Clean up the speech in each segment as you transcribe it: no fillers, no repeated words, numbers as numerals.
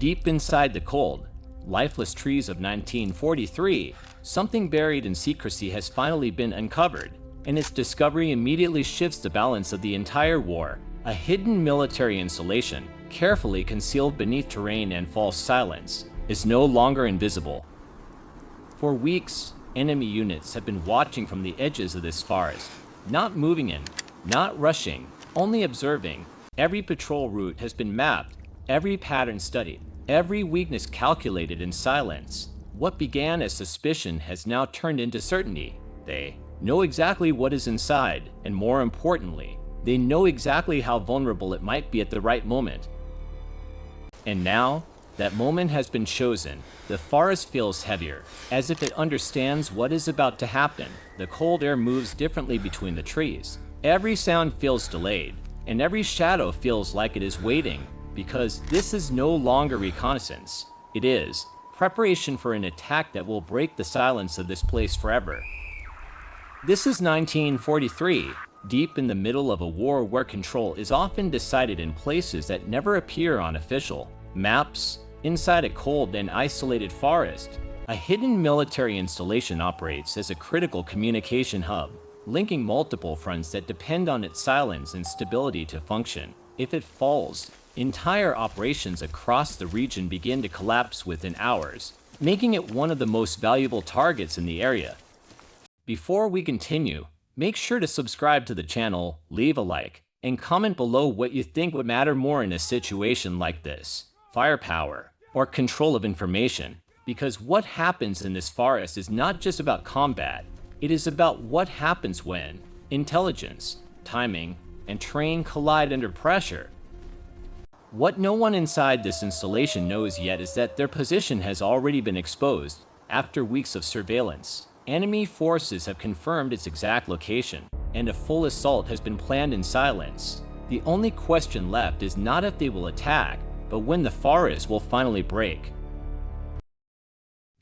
Deep inside the cold, lifeless trees of 1943, something buried in secrecy has finally been uncovered, and its discovery immediately shifts the balance of the entire war. A hidden military installation, carefully concealed beneath terrain and false silence, is no longer invisible. For weeks, enemy units have been watching from the edges of this forest, not moving in, not rushing, only observing. Every patrol route has been mapped, every pattern studied, every weakness calculated in silence. What began as suspicion has now turned into certainty. They know exactly what is inside, and more importantly, they know exactly how vulnerable it might be at the right moment. And now, that moment has been chosen. The forest feels heavier, as if it understands what is about to happen. The cold air moves differently between the trees. Every sound feels delayed, and every shadow feels like it is waiting, because this is no longer reconnaissance. It is preparation for an attack that will break the silence of this place forever. This is 1943, deep in the middle of a war where control is often decided in places that never appear on official maps. Inside a cold and isolated forest, a hidden military installation operates as a critical communication hub, linking multiple fronts that depend on its silence and stability to function. If it falls, entire operations across the region begin to collapse within hours, making it one of the most valuable targets in the area. Before we continue, make sure to subscribe to the channel, leave a like, and comment below what you think would matter more in a situation like this: firepower or control of information. Because what happens in this forest is not just about combat, it is about what happens when intelligence, timing, and terrain collide under pressure. What no one inside this installation knows yet is that their position has already been exposed. After weeks of surveillance, enemy forces have confirmed its exact location, and a full assault has been planned in silence. The only question left is not if they will attack, but when the forest will finally break.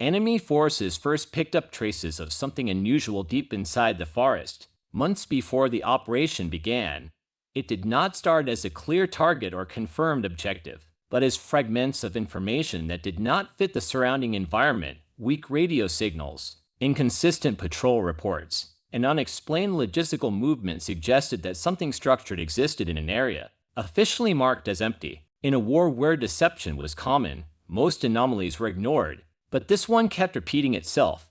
Enemy forces first picked up traces of something unusual deep inside the forest, months before the operation began. It did not start as a clear target or confirmed objective, but as fragments of information that did not fit the surrounding environment: weak radio signals, inconsistent patrol reports, and unexplained logistical movement suggested that something structured existed in an area officially marked as empty. In a war where deception was common, most anomalies were ignored, but this one kept repeating itself.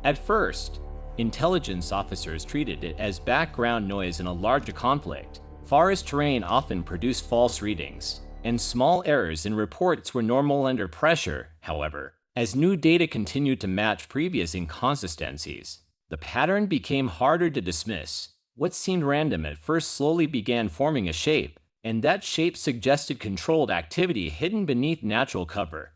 At first, intelligence officers treated it as background noise in a larger conflict. Forest terrain often produced false readings, and small errors in reports were normal under pressure. However, as new data continued to match previous inconsistencies, the pattern became harder to dismiss. What seemed random at first slowly began forming a shape, and that shape suggested controlled activity hidden beneath natural cover.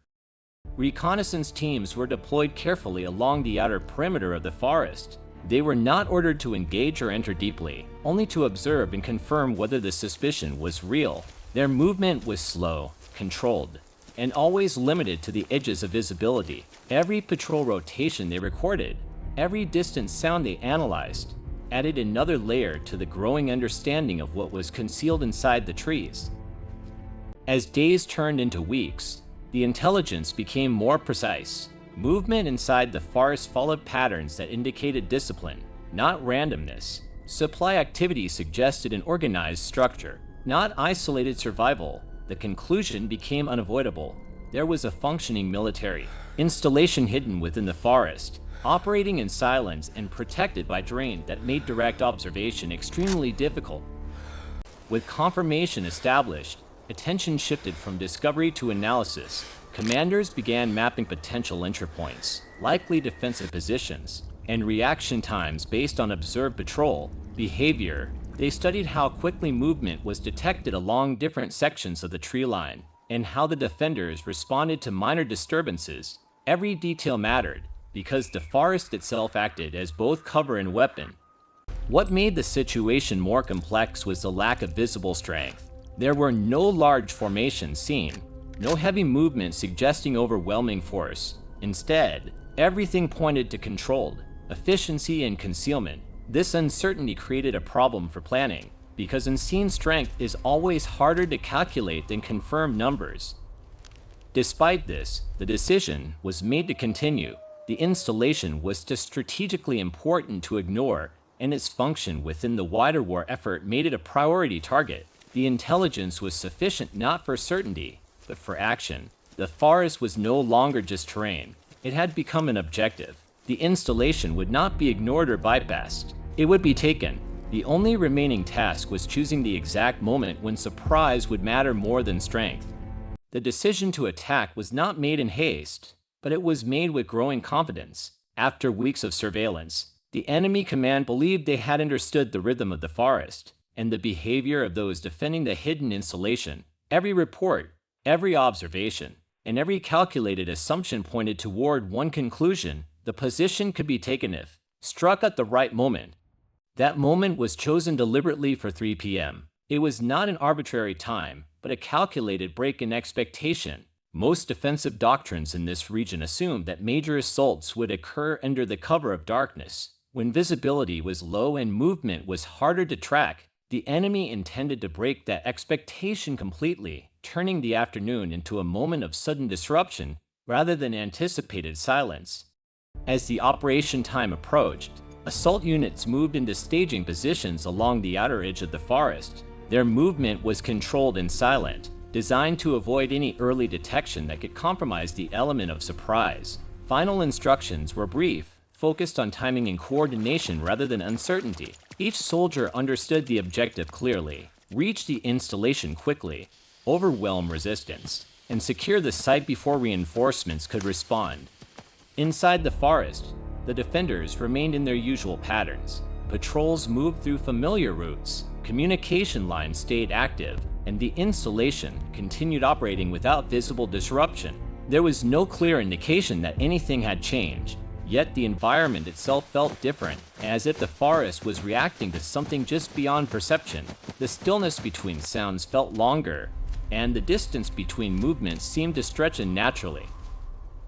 Reconnaissance teams were deployed carefully along the outer perimeter of the forest. They were not ordered to engage or enter deeply, only to observe and confirm whether the suspicion was real. Their movement was slow, controlled, and always limited to the edges of visibility. Every patrol rotation they recorded, every distant sound they analyzed, added another layer to the growing understanding of what was concealed inside the trees. As days turned into weeks, the intelligence became more precise. Movement inside the forest followed patterns that indicated discipline, not randomness. Supply activity suggested an organized structure, not isolated survival. The conclusion became unavoidable. There was a functioning military installation hidden within the forest, operating in silence and protected by terrain that made direct observation extremely difficult. With confirmation established, attention shifted from discovery to analysis. Commanders began mapping potential entry points, likely defensive positions, and reaction times based on observed patrol behavior. They studied how quickly movement was detected along different sections of the tree line, and how the defenders responded to minor disturbances. Every detail mattered, because the forest itself acted as both cover and weapon. What made the situation more complex was the lack of visible strength. There were no large formations seen, no heavy movement suggesting overwhelming force. Instead, everything pointed to controlled efficiency and concealment. This uncertainty created a problem for planning, because unseen strength is always harder to calculate than confirmed numbers. Despite this, the decision was made to continue. The installation was too strategically important to ignore, and its function within the wider war effort made it a priority target. The intelligence was sufficient not for certainty, but for action. The forest was no longer just terrain. It had become an objective. The installation would not be ignored or bypassed. It would be taken. The only remaining task was choosing the exact moment when surprise would matter more than strength. The decision to attack was not made in haste, but it was made with growing confidence. After weeks of surveillance, the enemy command believed they had understood the rhythm of the forest and the behavior of those defending the hidden installation. Every report, every observation, and every calculated assumption pointed toward one conclusion: the position could be taken if struck at the right moment. That moment was chosen deliberately for 3 p.m. It was not an arbitrary time, but a calculated break in expectation. Most defensive doctrines in this region assumed that major assaults would occur under the cover of darkness, when visibility was low and movement was harder to track. The enemy intended to break that expectation completely, turning the afternoon into a moment of sudden disruption rather than anticipated silence. As the operation time approached, assault units moved into staging positions along the outer edge of the forest. Their movement was controlled and silent, designed to avoid any early detection that could compromise the element of surprise. Final instructions were brief, focused on timing and coordination rather than uncertainty. Each soldier understood the objective clearly: reach the installation quickly, overwhelm resistance, and secure the site before reinforcements could respond. Inside the forest, the defenders remained in their usual patterns. Patrols moved through familiar routes, communication lines stayed active, and the installation continued operating without visible disruption. There was no clear indication that anything had changed, yet the environment itself felt different, as if the forest was reacting to something just beyond perception. The stillness between sounds felt longer, and the distance between movements seemed to stretch unnaturally.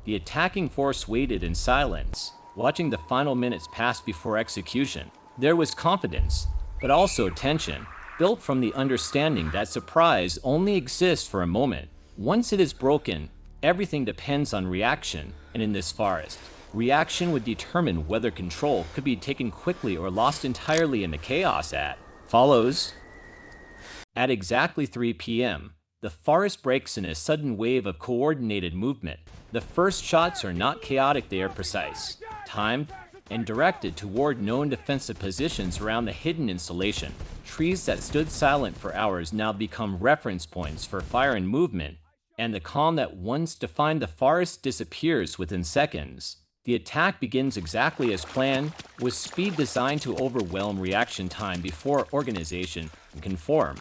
The attacking force waited in silence, watching the final minutes pass before execution. There was confidence, but also tension, built from the understanding that surprise only exists for a moment. Once it is broken, everything depends on reaction, and in this forest, reaction would determine whether control could be taken quickly or lost entirely in the chaos that follows. At exactly 3 p.m., the forest breaks in a sudden wave of coordinated movement. The first shots are not chaotic, they are precise, timed, and directed toward known defensive positions around the hidden installation. Trees that stood silent for hours now become reference points for fire and movement, and the calm that once defined the forest disappears within seconds. The attack begins exactly as planned, with speed designed to overwhelm reaction time before organization can form.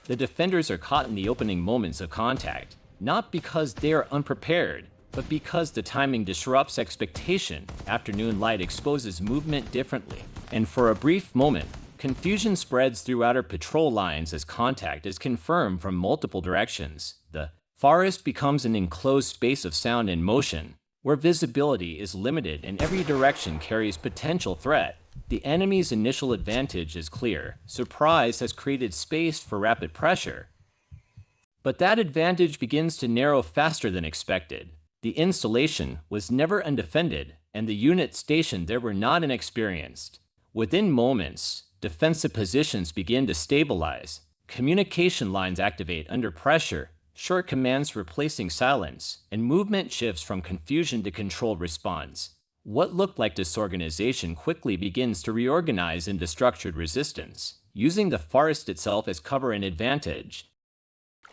The defenders are caught in the opening moments of contact, not because they are unprepared, but because the timing disrupts expectation. Afternoon light exposes movement differently, and for a brief moment, confusion spreads through outer patrol lines as contact is confirmed from multiple directions. The forest becomes an enclosed space of sound and motion, where visibility is limited and every direction carries potential threat. The enemy's initial advantage is clear. Surprise has created space for rapid pressure. But that advantage begins to narrow faster than expected. The installation was never undefended, and the units stationed there were not inexperienced. Within moments, defensive positions begin to stabilize. Communication lines activate under pressure, short commands replacing silence, and movement shifts from confusion to controlled response. What looked like disorganization quickly begins to reorganize into structured resistance, using the forest itself as cover and advantage.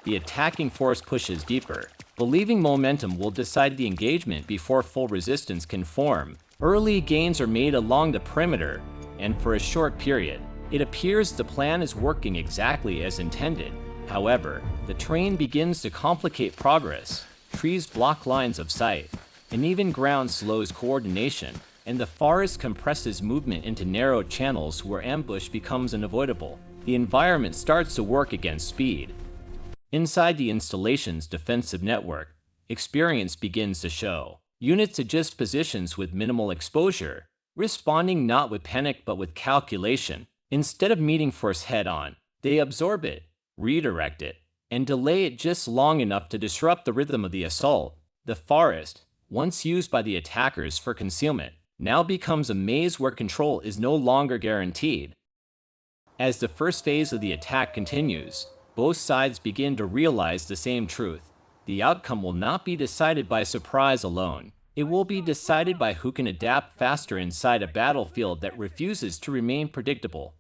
The attacking force pushes deeper, believing momentum will decide the engagement before full resistance can form. Early gains are made along the perimeter, and for a short period, it appears the plan is working exactly as intended. However, the terrain begins to complicate progress. Trees block lines of sight. Uneven ground slows coordination, and the forest compresses movement into narrow channels where ambush becomes unavoidable. The environment starts to work against speed. Inside the installation's defensive network, experience begins to show. Units adjust positions with minimal exposure, responding not with panic but with calculation. Instead of meeting force head-on, they absorb it, redirect it, and delay it just long enough to disrupt the rhythm of the assault. The forest, once used by the attackers for concealment, now becomes a maze where control is no longer guaranteed. As the first phase of the attack continues, both sides begin to realize the same truth. The outcome will not be decided by surprise alone. It will be decided by who can adapt faster inside a battlefield that refuses to remain predictable.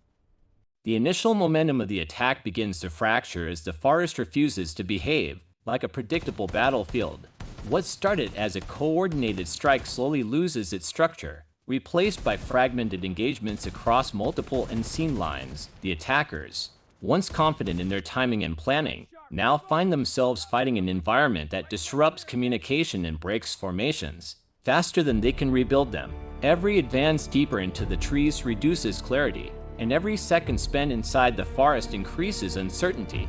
The initial momentum of the attack begins to fracture as the forest refuses to behave like a predictable battlefield. What started as a coordinated strike slowly loses its structure, replaced by fragmented engagements across multiple unseen lines. The attackers, once confident in their timing and planning, now find themselves fighting an environment that disrupts communication and breaks formations faster than they can rebuild them. Every advance deeper into the trees reduces clarity, and every second spent inside the forest increases uncertainty.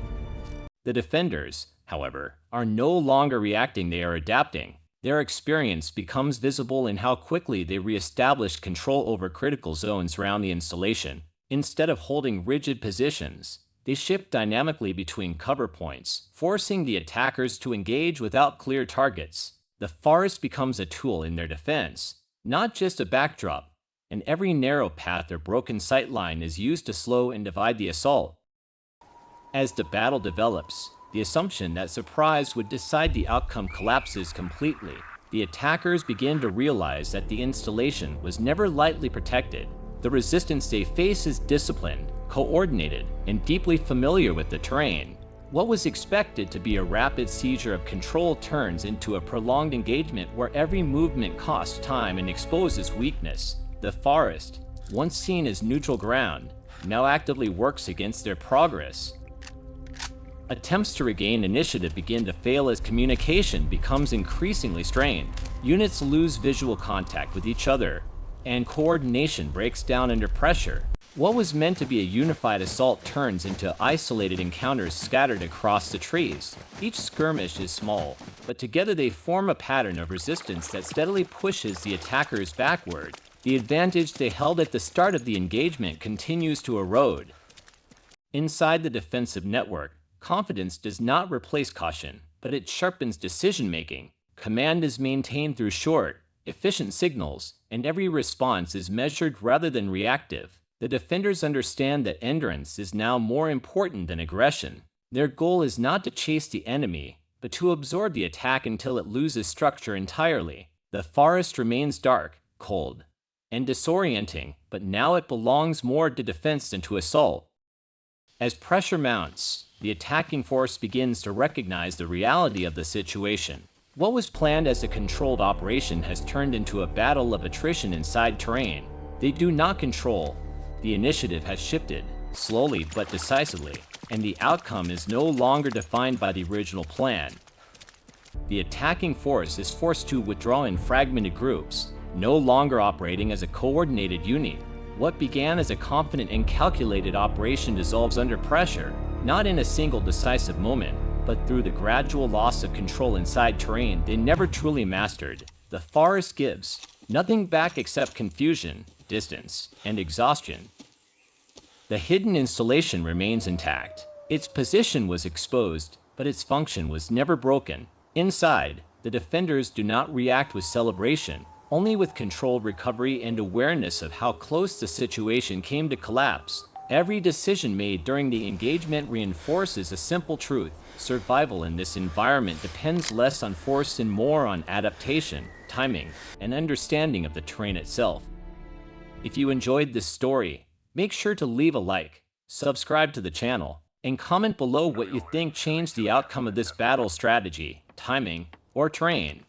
The defenders, however, are no longer reacting, they are adapting. Their experience becomes visible in how quickly they reestablish control over critical zones around the installation. Instead of holding rigid positions, they shift dynamically between cover points, forcing the attackers to engage without clear targets. The forest becomes a tool in their defense, not just a backdrop, and every narrow path or broken sightline is used to slow and divide the assault. As the battle develops, the assumption that surprise would decide the outcome collapses completely. The attackers begin to realize that the installation was never lightly protected. The resistance they face is disciplined, coordinated, and deeply familiar with the terrain. What was expected to be a rapid seizure of control turns into a prolonged engagement where every movement costs time and exposes weakness. The forest, once seen as neutral ground, now actively works against their progress. Attempts to regain initiative begin to fail as communication becomes increasingly strained. Units lose visual contact with each other, and coordination breaks down under pressure. What was meant to be a unified assault turns into isolated encounters scattered across the trees. Each skirmish is small, but together they form a pattern of resistance that steadily pushes the attackers backward. The advantage they held at the start of the engagement continues to erode. Inside the defensive network, confidence does not replace caution, but it sharpens decision-making. Command is maintained through short, efficient signals, and every response is measured rather than reactive. The defenders understand that endurance is now more important than aggression. Their goal is not to chase the enemy, but to absorb the attack until it loses structure entirely. The forest remains dark, cold, and disorienting, but now it belongs more to defense than to assault. As pressure mounts, the attacking force begins to recognize the reality of the situation. What was planned as a controlled operation has turned into a battle of attrition inside terrain. They do not control. The initiative has shifted, slowly but decisively, and the outcome is no longer defined by the original plan. The attacking force is forced to withdraw in fragmented groups, no longer operating as a coordinated unit. What began as a confident and calculated operation dissolves under pressure, not in a single decisive moment, but through the gradual loss of control inside terrain they never truly mastered. The forest gives nothing back except confusion, distance, and exhaustion. The hidden installation remains intact. Its position was exposed, but its function was never broken. Inside, the defenders do not react with celebration, only with controlled recovery and awareness of how close the situation came to collapse. Every decision made during the engagement reinforces a simple truth. Survival in this environment depends less on force and more on adaptation, timing, and understanding of the terrain itself. If you enjoyed this story, make sure to leave a like, subscribe to the channel, and comment below what you think changed the outcome of this battle: strategy, timing, or terrain.